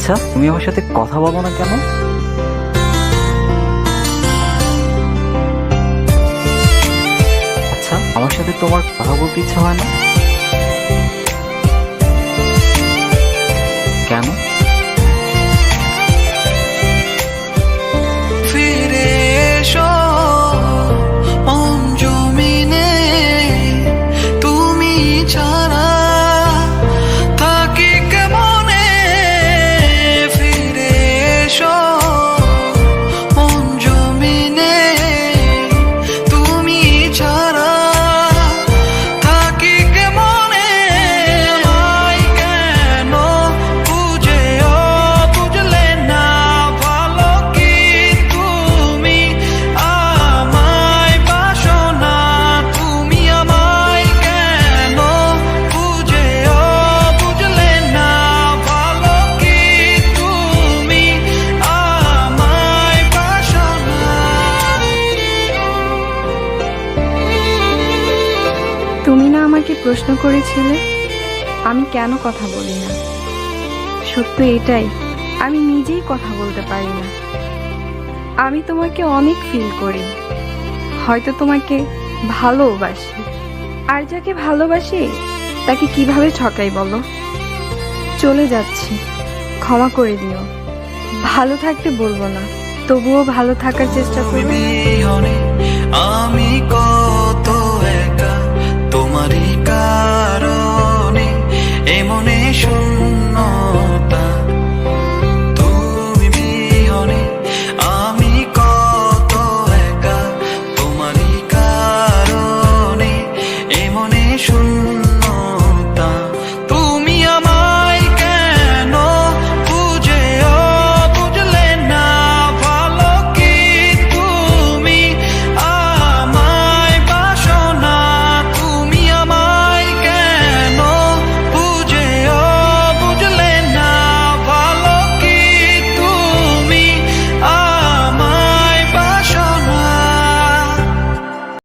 আচ্ছা, তুমি আমার সাথে কথা বলো না কেন? আচ্ছা, আমার সাথে তোমার কথা বলতে ইচ্ছা হয় না কেন? ফিরে এসো মন জমিনে, তুমি ছাড়া থাকি কেমনে। ফিরে এসো মন জমিনে, তুমি ছাড়া থাকি কেমনে। আমায় কেন বুঝেও বুঝলে না, ভালো কি তুমি আমায় বাসো না। তুমি আমায় কেন বুঝেও বুঝলে না, ভালো কি তুমি আমায় বাসো না। তুমি না আমাকে প্রশ্ন করেছিলে আমি কেন কথা বলি না। সত্য এটাই, আমি নিজেই কথা বলতে পারি না। আমি তোমাকে অনেক ফিল করি, হয়তো তোমাকে ভালোবাসি। আর যাকে ভালোবাসি তাকে কিভাবে ঠকাই বলো? চলে যাচ্ছি, ক্ষমা করে দিও। ভালো থাকতে বলবো না, তবুও ভালো থাকার চেষ্টা তুমি করবে। বিহনে আমি কত একা, তোমারই কাছে